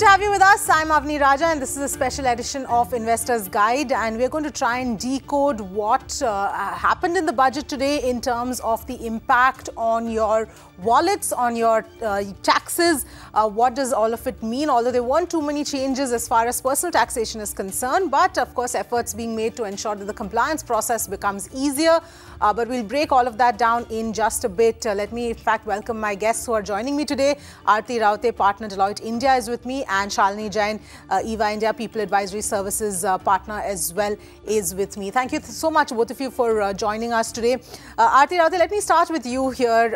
to have you with us. I'm Avni Raja and this is a special edition of Investor's Guide, and we're going to try and decode what happened in the budget today in terms of the impact on your wallets, on your taxes. What does all of it mean? Although there weren't too many changes as far as personal taxation is concerned, but of course efforts being made to ensure that the compliance process becomes easier. But we'll break all of that down in just a bit. Let me in fact welcome my guests who are joining me today. Aarti Raute, partner Deloitte India, is with me, and Shalini Jain, EVA India People Advisory Services partner as well, is with me. Thank you so much both of you for joining us today. Aarti Raute, let me start with you here.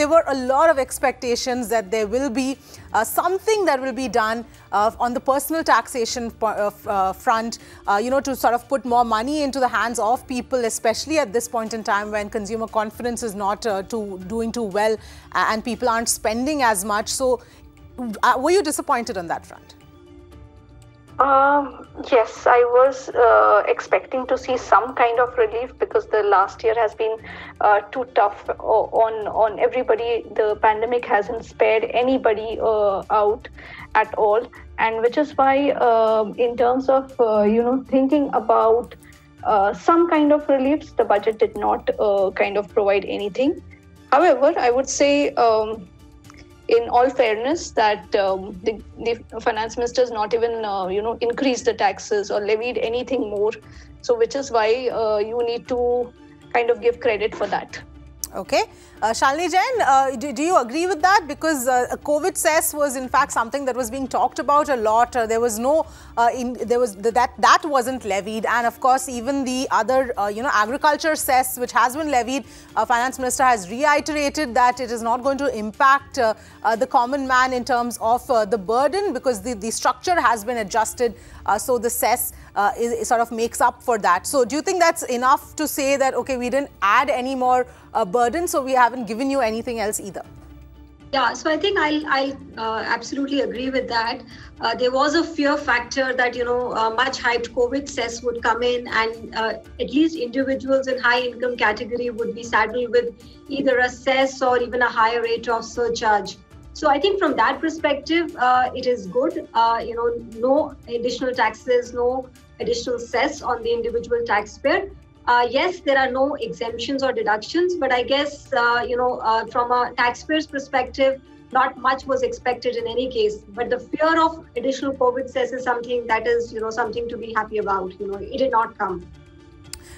There were a lot of expectations that there will be something that will be done on the personal taxation front, to sort of put more money into the hands of people, especially at this point in time when consumer confidence is not doing too well and people aren't spending as much. So were you disappointed on that front? Yes, I was expecting to see some kind of relief because the last year has been too tough on everybody. The pandemic hasn't spared anybody out at all, and which is why in terms of thinking about some kind of reliefs, the budget did not kind of provide anything. However, I would say in all fairness that the finance minister has not even increased the taxes or levied anything more, so which is why you need to kind of give credit for that. Okay. Shalini Jain, do you agree with that? Because COVID cess was in fact something that was being talked about a lot. There was no, that wasn't levied, and of course even the other, agriculture cess which has been levied, Finance Minister has reiterated that it is not going to impact the common man in terms of the burden, because the structure has been adjusted, so the cess sort of makes up for that. So do you think that's enough to say that, okay, we didn't add any more burden, so we haven't given you anything else either? Yeah, so I think I'll absolutely agree with that. There was a fear factor that, much hyped COVID cess would come in, and at least individuals in high income category would be saddled with either a cess or even a higher rate of surcharge. So I think from that perspective, it is good. No additional taxes, no additional cess on the individual taxpayer. Yes, there are no exemptions or deductions, but I guess, from a taxpayer's perspective, not much was expected in any case. But the fear of additional COVID cess is something that is, something to be happy about. It did not come.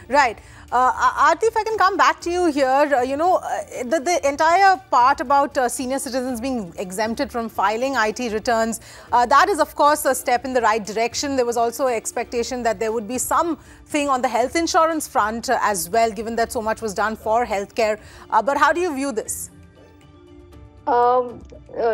Right. Aarti, if I can come back to you here, the entire part about senior citizens being exempted from filing IT returns, that is, of course, a step in the right direction. There was also an expectation that there would be something on the health insurance front as well, given that so much was done for healthcare. But how do you view this?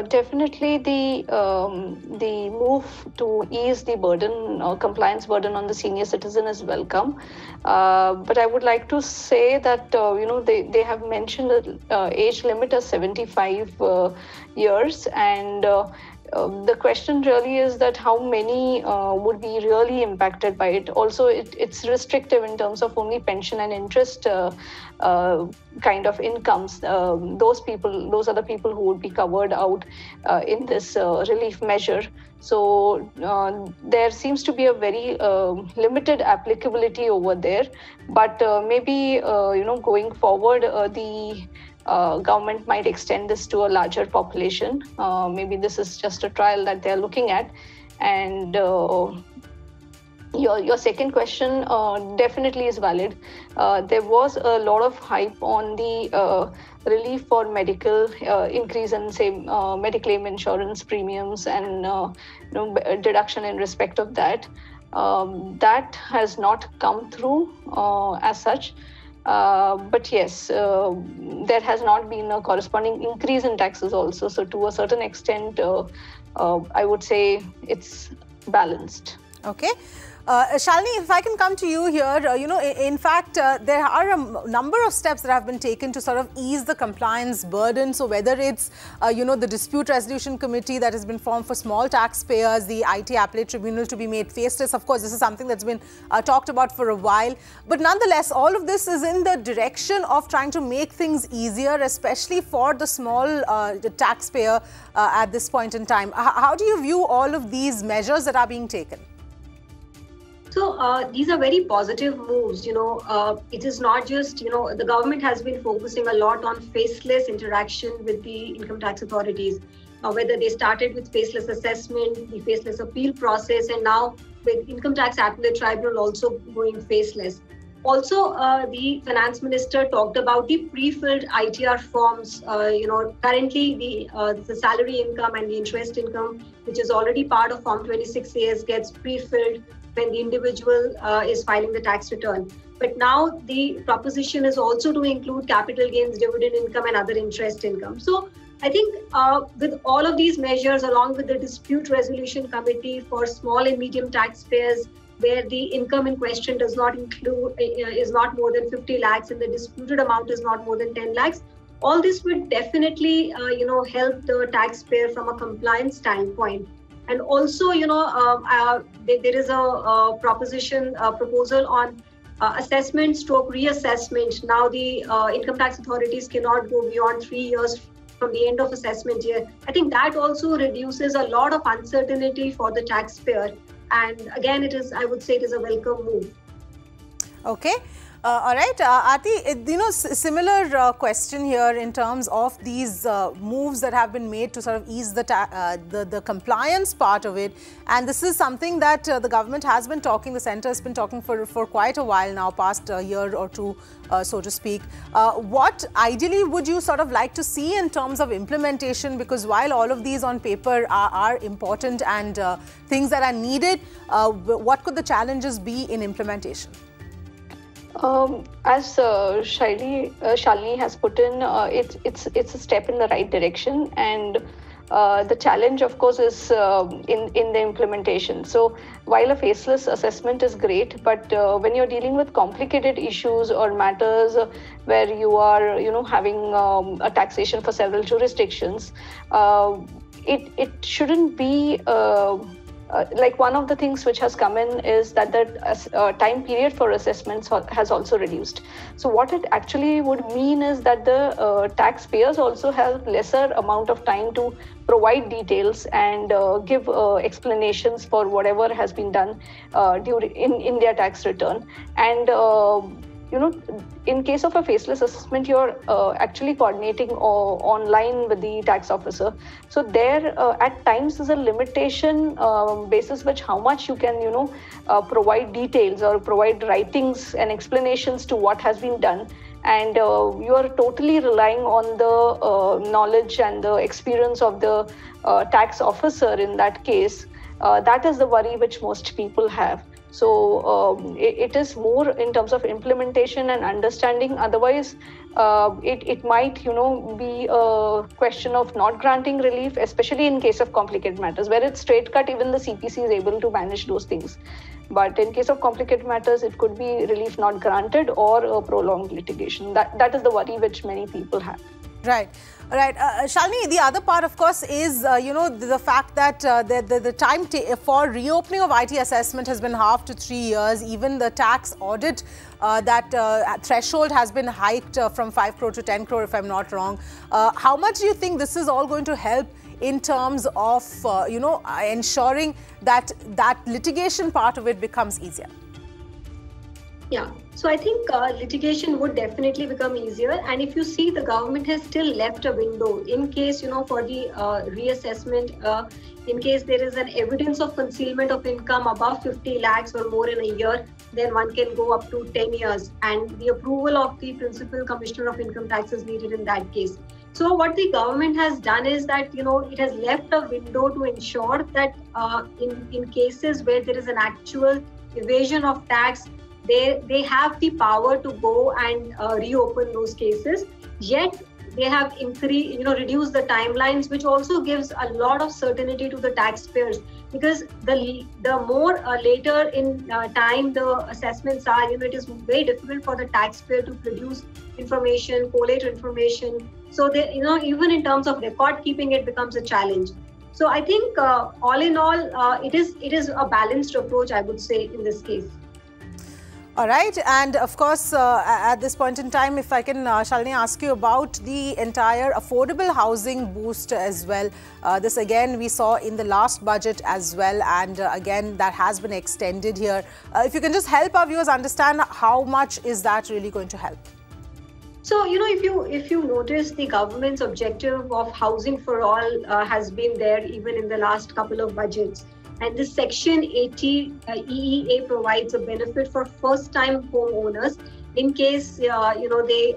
Definitely the move to ease the burden or compliance burden on the senior citizen is welcome. But I would like to say that, they have mentioned the age limit as 75 years, and the question really is that how many would be really impacted by it. Also, it's restrictive in terms of only pension and interest kind of incomes. Those are the people who would be covered out in this relief measure. So there seems to be a very limited applicability over there. But maybe, going forward, the government might extend this to a larger population. Maybe this is just a trial that they're looking at. And your second question definitely is valid. There was a lot of hype on the relief for medical, increase in, say, Mediclaim insurance premiums and deduction in respect of that. That has not come through as such. But yes, there has not been a corresponding increase in taxes also. So to a certain extent, I would say it's balanced. Okay. Shalini, if I can come to you here, in fact, there are a number of steps that have been taken to sort of ease the compliance burden. So whether it's, the dispute resolution committee that has been formed for small taxpayers, the IT appellate tribunal to be made faceless. Of course, this is something that's been talked about for a while. But nonetheless, all of this is in the direction of trying to make things easier, especially for the small taxpayer at this point in time. How do you view all of these measures that are being taken? So these are very positive moves. It is not just, the government has been focusing a lot on faceless interaction with the income tax authorities, whether they started with faceless assessment, the faceless appeal process, and now with income tax appellate tribunal also going faceless. Also, the finance minister talked about the pre-filled ITR forms. Currently the salary income and the interest income, which is already part of Form 26A, gets pre-filled when the individual is filing the tax return. But now the proposition is also to include capital gains, dividend income, and other interest income. So I think with all of these measures, along with the dispute resolution committee for small and medium taxpayers, where the income in question does not include, is not more than 50 lakhs and the disputed amount is not more than 10 lakhs, all this would definitely, help the taxpayer from a compliance standpoint. And also, there is a proposal on assessment stroke reassessment. Now the income tax authorities cannot go beyond 3 years from the end of assessment year. I think that also reduces a lot of uncertainty for the taxpayer. And again, I would say it is a welcome move. Okay. All right, Aarti, similar question here in terms of these moves that have been made to sort of ease the compliance part of it. And this is something that the government has been talking, the centre has been talking for quite a while now, past a year or two, so to speak. What ideally would you sort of like to see in terms of implementation? Because while all of these on paper are important and things that are needed, what could the challenges be in implementation? As Shalini has put in, it's a step in the right direction, and the challenge, of course, is in the implementation. So while a faceless assessment is great, but when you're dealing with complicated issues or matters where you are, having a taxation for several jurisdictions, it shouldn't be. Like one of the things which has come in is that the time period for assessments has also reduced. So what it actually would mean is that the taxpayers also have lesser amount of time to provide details and give explanations for whatever has been done in their tax return. And in case of a faceless assessment, you're actually coordinating online with the tax officer. So there, at times, there's a limitation basis which how much you can, provide details or provide writings and explanations to what has been done. And you are totally relying on the knowledge and the experience of the tax officer in that case. That is the worry which most people have. So it is more in terms of implementation and understanding. Otherwise, it might, be a question of not granting relief, especially in case of complicated matters, where it's straight cut, even the CPC is able to manage those things. But in case of complicated matters, it could be relief not granted or a prolonged litigation. That is the worry which many people have. Right. All right. Shalini, the other part, of course, is, the fact that the time for reopening of IT assessment has been halved to 3 years. Even the tax audit, that threshold has been hiked from 5 crore to 10 crore, if I'm not wrong. How much do you think this is all going to help in terms of, ensuring that litigation part of it becomes easier? Yeah, so I think litigation would definitely become easier. And if you see, the government has still left a window in case, for the reassessment, in case there is an evidence of concealment of income above 50 lakhs or more in a year, then one can go up to 10 years. And the approval of the Principal Commissioner of Income Tax is needed in that case. So what the government has done is that, it has left a window to ensure that in cases where there is an actual evasion of tax, they have the power to go and reopen those cases. Yet they have reduced the timelines, which also gives a lot of certainty to the taxpayers, because the more later in time the assessments are, it is very difficult for the taxpayer to produce information, collate information. So they, even in terms of record keeping, it becomes a challenge. So I think all in all, it is a balanced approach, I would say, in this case. All right. And of course, at this point in time, if I can, Shalini, ask you about the entire affordable housing boost as well. This again, we saw in the last budget as well. And again, that has been extended here. If you can just help our viewers understand how much is that really going to help? So, if you notice, the government's objective of housing for all has been there even in the last couple of budgets. And this Section 80 EEA provides a benefit for first-time homeowners in case, they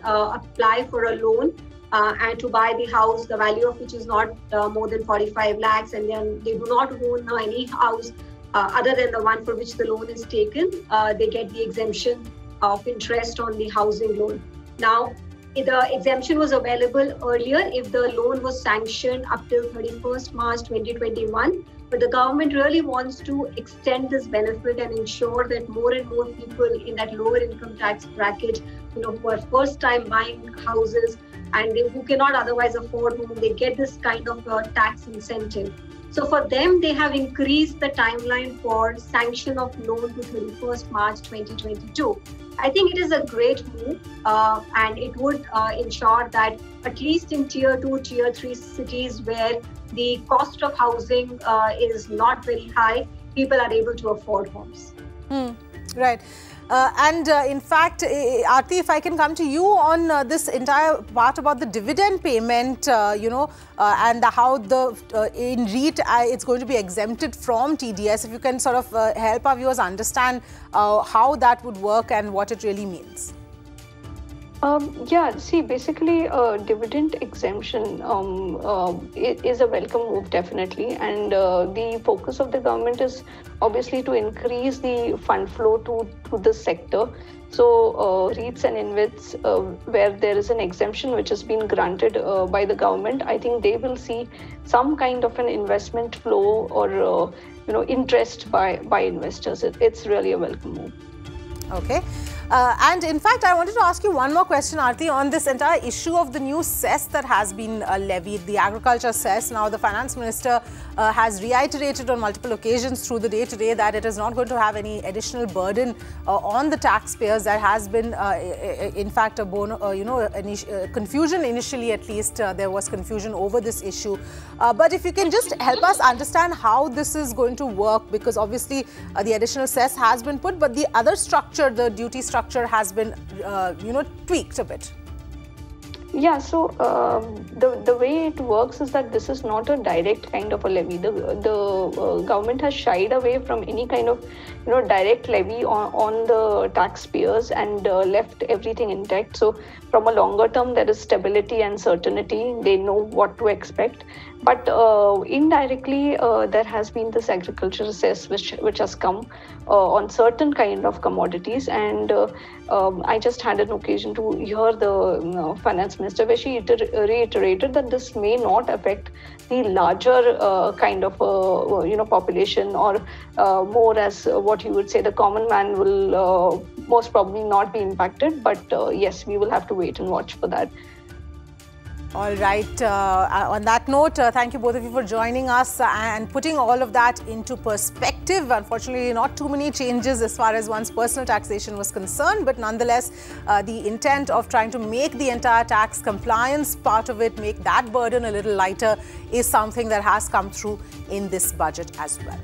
apply for a loan and to buy the house, the value of which is not more than 45 lakhs, and then they do not own any house other than the one for which the loan is taken. They get the exemption of interest on the housing loan. Now, the exemption was available earlier if the loan was sanctioned up till 31st March 2021. But the government really wants to extend this benefit and ensure that more and more people in that lower income tax bracket, who are first time buying houses and who cannot otherwise afford home, they get this kind of tax incentive. So for them, they have increased the timeline for sanction of loan to 31st March 2022. I think it is a great move and it would ensure that at least in tier 2, tier 3 cities where the cost of housing is not very high, people are able to afford homes. Right. And in fact, Aarti, if I can come to you on this entire part about the dividend payment, and how in REIT it's going to be exempted from TDS. If you can sort of help our viewers understand how that would work and what it really means. Basically, dividend exemption is a welcome move, definitely. And the focus of the government is obviously to increase the fund flow to the sector. So REITs and InvITs, where there is an exemption which has been granted by the government, I think they will see some kind of an investment flow or interest by investors. It's really a welcome move. Okay. And in fact, I wanted to ask you one more question, Aarti, on this entire issue of the new cess that has been levied, the agriculture cess. Now, the finance minister has reiterated on multiple occasions through the day today that it is not going to have any additional burden on the taxpayers. There has been, in fact, a confusion initially, at least. There was confusion over this issue. But if you can just help us understand how this is going to work, because obviously the additional cess has been put, but the other structure, the duty structure has been, tweaked a bit. Yeah, so the way it works is that this is not a direct kind of a levy. The government has shied away from any kind of direct levy on the taxpayers and left everything intact. So from a longer term, there is stability and certainty. They know what to expect. But indirectly, there has been this agricultural cess which has come on certain kind of commodities. And I just had an occasion to hear the finance minister where she reiterated that this may not affect the larger kind of population, or more as what you would say the common man will most probably not be impacted. But yes, we will have to wait and watch for that. All right. On that note, thank you both of you for joining us and putting all of that into perspective. Unfortunately, not too many changes as far as one's personal taxation was concerned, but nonetheless, the intent of trying to make the entire tax compliance part of it, make that burden a little lighter, is something that has come through in this budget as well.